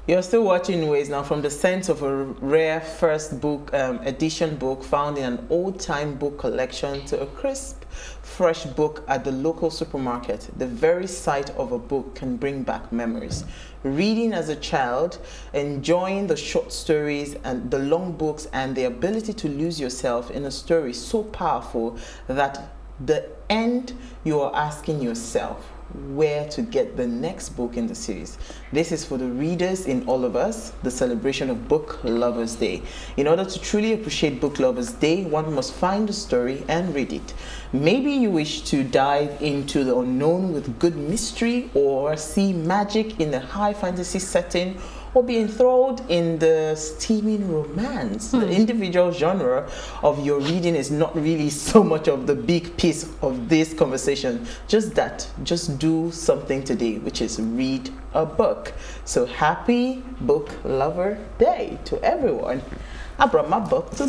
You're still watching Ways now from the scent of a rare first book edition book found in an old-time book collection to a crisp, fresh book at the local supermarket. The very sight of a book can bring back memories. Reading as a child, enjoying the short stories and the long books, and the ability to lose yourself in a story so powerful that the end you are asking yourself where to get the next book in the series. This is for the readers in all of us, the celebration of Book Lovers Day. In order to truly appreciate Book Lovers Day, one must find a story and read it. Maybe you wish to dive into the unknown with good mystery, or see magic in a high fantasy setting, or be enthralled in the steaming romance. The individual genre of your reading is not really so much of the big piece of this conversation. Just do something today, which is read a book. So happy Book Lover Day to everyone. I brought my book to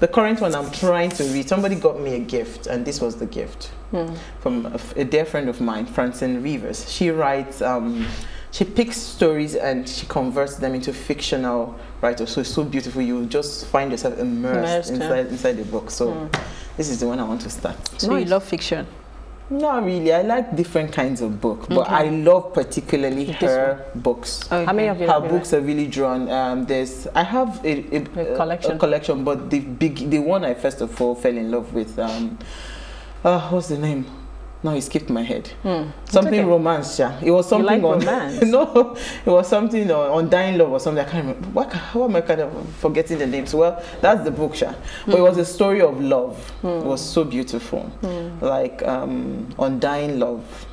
the current one I'm trying to read. Somebody got me a gift, and this was the gift from a dear friend of mine, Francine Rivers. She writes, she picks stories and she converts them into fictional writers. So it's so beautiful. You just find yourself immersed inside the book. So this is the one I want to start. So you love fiction? Not really. I like different kinds of books, but I love particularly her books. How many of you? Her books are really drawn. I have a collection, but the one I first of all fell in love with. What's the name? No, it skipped my head. Something romance, yeah. It was something you like romance? No, it was something on Dying Love or something. I can't remember. How am I kind of forgetting the names? Well, that's the book, yeah. But it was a story of love. It was so beautiful. Like On Dying Love.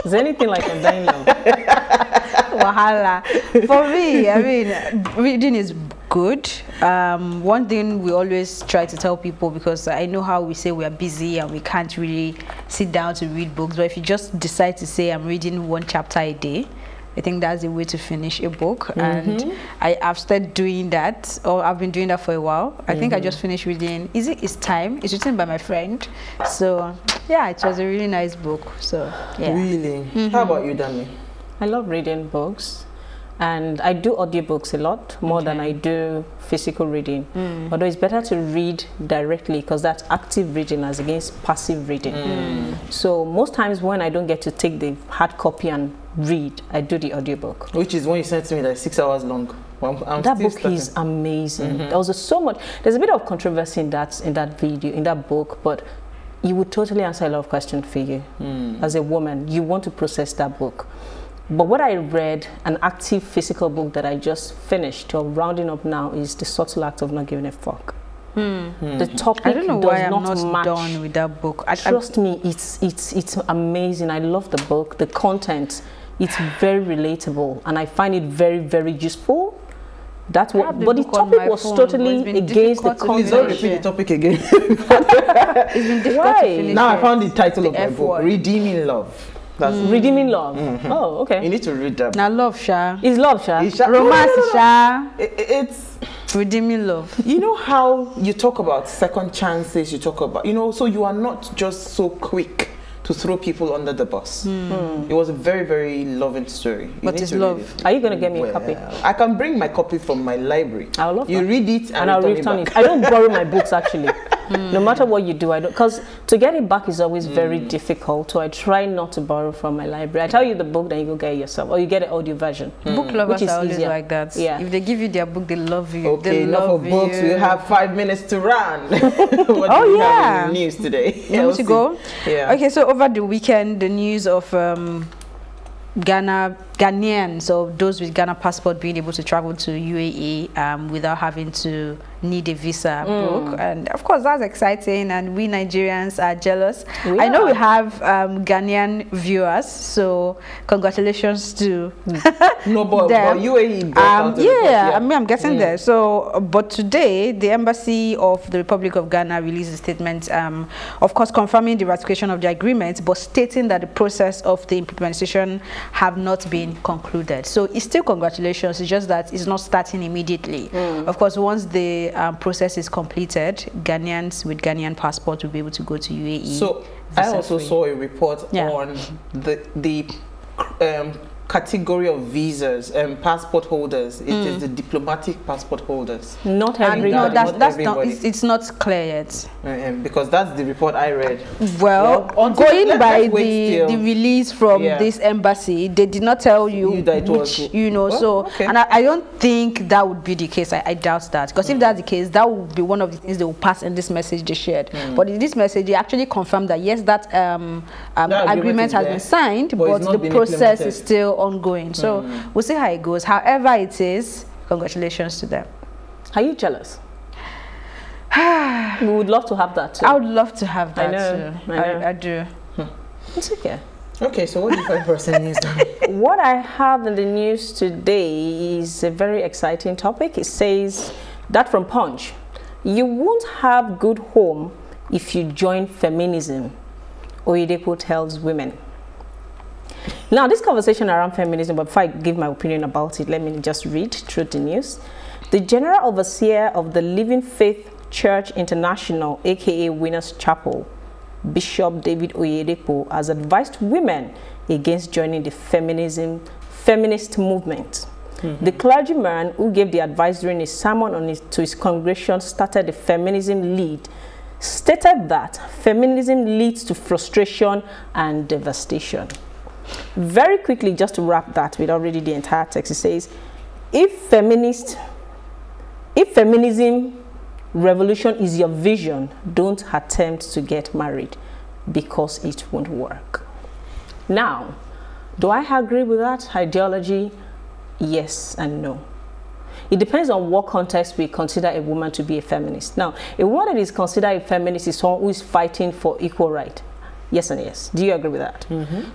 Is there anything like On Dying Love? Wahala. For me, I mean, reading is good. One thing we always try to tell people, because I know how we say we are busy and we can't really sit down to read books, but if you just decide to say I'm reading one chapter a day, I think that's the way to finish a book. And I've started doing that, or I've been doing that for a while. I think I just finished reading It's Time. It's written by my friend. So yeah, it was a really nice book. So yeah. Really? How about you, Dami? I love reading books, and I do audiobooks a lot more than I do physical reading. Although it's better to read directly, because that's active reading as against passive reading. So most times when I don't get to take the hard copy and read, I do the audiobook. Which is when you sent to me like 6 hours long. That book is amazing. There was so much. There's a bit of controversy in that book, but it would totally answer a lot of questions for you. As a woman, you want to process that book. But what I read, an active physical book that I just finished or rounding up now, is The Subtle Act of Not Giving a Fuck. The topic, I don't know why I'm not done with that book. Trust me, it's amazing. I love the book, the content. It's very relatable, and I find it very, very useful. That's what, but the topic was totally against the content. Don't repeat the topic again. It's been difficult to finish. Now I found the title of my book, Redeeming Love. That's Redeeming Love. Oh, okay. You need to read that. Now love, Sha. Is love, Sha? Romance, Sha. It's Redeeming Love. You know how you talk about second chances, you talk about, so you are not just so quick to throw people under the bus. It was a very, very loving story. What is love? Are you going to get me a copy? I can bring my copy from my library. I love you that. Read it and I'll return it. I don't borrow my books, actually. No matter what you do, I don't, because to get it back is always very difficult. So I try not to borrow from my library. I tell you the book, then you go get it yourself, or you get an audio version. Book lovers are always easier. Like that. Yeah. If they give you their book, they love you. Okay, enough of books. We have 5 minutes to run. What do we have in the news today? You want to go? Yeah. Okay, so over the weekend, the news of Ghanaians, or those with Ghana passport, being able to travel to UAE without having to need a visa broke, and of course that's exciting, and we Nigerians are jealous. I know we have Ghanaian viewers, so congratulations to no, but UAE I mean, I'm getting there. So but today the embassy of the Republic of Ghana released a statement, of course confirming the ratification of the agreement, but stating that the process of the implementation have not been concluded. So it's still congratulations, it's just that it's not starting immediately. Of course, once the process is completed, Ghanaians with Ghanaian passport will be able to go to UAE. So I also saw a report on the category of visas and passport holders. It is the diplomatic passport holders. Not everybody. No, that's not. everybody. It's not clear yet. Because that's the report I read. Well, until- going by let's wait the till- release from this embassy, they did not tell you that it was- which, you know. Oh, so, okay. and I don't think that would be the case. I doubt that, because if that's the case, that would be one of the things they will pass in this message they shared. But in this message, they actually confirmed that yes, that agreement has been signed, but the process is still ongoing. So we'll see how it goes. However it is, congratulations to them. Are you jealous? We would love to have that too. I would love to have that too. I do. It's okay. Okay, so what do you find for news now? What I have in the news today is a very exciting topic. It says that from Punch, you won't have good home if you join feminism, Oyedepo tells women. Now, this conversation around feminism, but before I give my opinion about it, let me just read through the news. The General Overseer of the Living Faith Church International, aka Winners Chapel, Bishop David Oyedepo, has advised women against joining the feminist movement. The clergyman who gave the advice during a sermon to his congregation started the feminism lead, stated that feminism leads to frustration and devastation. Very quickly, just to wrap that without reading the entire text, it says, if feminism revolution is your vision, don't attempt to get married because it won't work. Now, do I agree with that ideology? Yes and no. It depends on what context we consider a woman to be a feminist. Now, a woman that is considered a feminist is someone who is fighting for equal right. Yes and yes. Do you agree with that?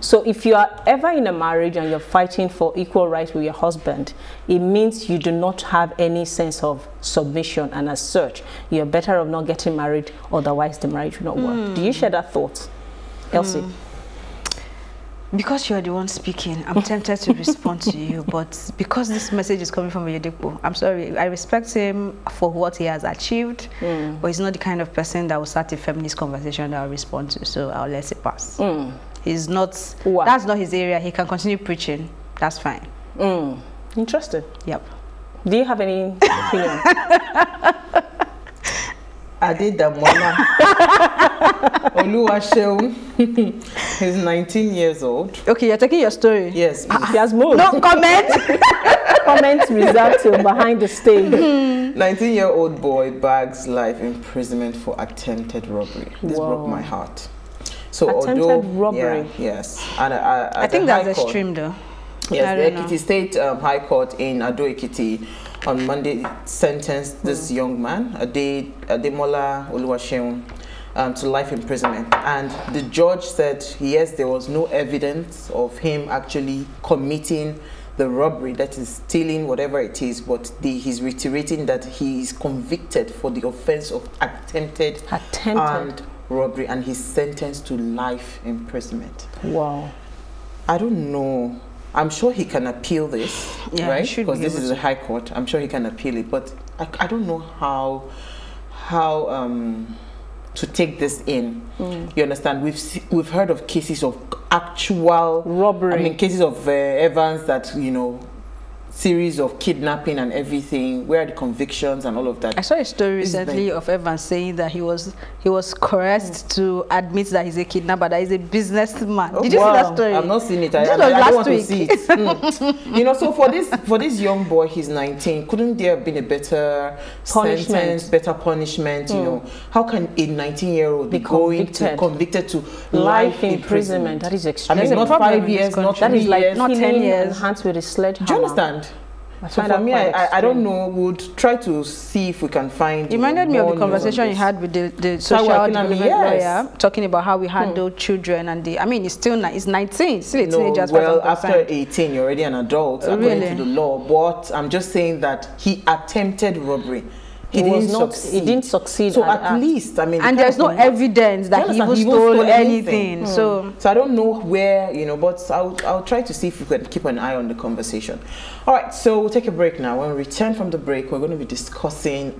So if you are ever in a marriage and you're fighting for equal rights with your husband, it means you do not have any sense of submission, and as such, you're better off not getting married, otherwise the marriage will not work. Do you share that thought, Elsie? Because you're the one speaking, I'm tempted to respond to you, but because this message is coming from Oyedepo, I'm sorry, I respect him for what he has achieved, but he's not the kind of person that will start a feminist conversation that I'll respond to, so I'll let it pass. He's not, that's not his area. He can continue preaching, that's fine. Interesting. Yep. Do you have any opinion? Adedamola Oluwaseun. He's 19 years old. Okay, you're taking your story. Yes. He has moved. No comment. Comments reserved to behind the stage. 19-year-old boy bags life imprisonment for attempted robbery. This broke my heart. So attempted robbery. Yes. And I think that's extreme though. Yes, the Ekiti State High Court in Ado-Ekiti on Monday sentenced this young man, Ademola Oluwaseun, to life imprisonment. And the judge said, yes, there was no evidence of him actually committing the robbery, that is stealing whatever it is, but he's reiterating that he is convicted for the offense of attempted armed robbery, and he's sentenced to life imprisonment. Wow. I don't know. I'm sure he can appeal this, right? Because this is a high court. I'm sure he can appeal it, but I don't know how to take this in. You understand? We've heard of cases of actual robbery. I mean, cases of Evans that, you know, series of kidnapping and everything. Where are the convictions and all of that? I saw a story recently of Evans saying that he was coerced to admit that he's a kidnapper, that he's a businessman. Did you see that story? I've not seen it. I don't want to see it. You know, so for this young boy, he's 19. Couldn't there have been a better sentence, better punishment? You know, how can a 19-year-old be convicted to life imprisonment? That is extreme. I mean, not 5 years, not 3 years, not 10 years. Hands with a sledgehammer. Do you understand? So for me, I don't know. We'll try to see if we can find. It reminded me of the conversation you had with the social development lawyer, talking about how we handle children, and I mean, it's 19, still a teenager. Well, after 18, you're already an adult according to the law. But I'm just saying that he attempted robbery. He didn't succeed. So at least, I mean, and there's no evidence that he even stole anything. So I don't know where, you know, but I'll try to see if we can keep an eye on the conversation. All right, so we'll take a break now. When we return from the break, we're going to be discussing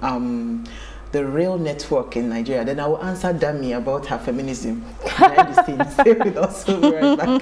the real network in Nigeria. Then I will answer Dami about her feminism behind the scenes. Stay with us. We'll be right back.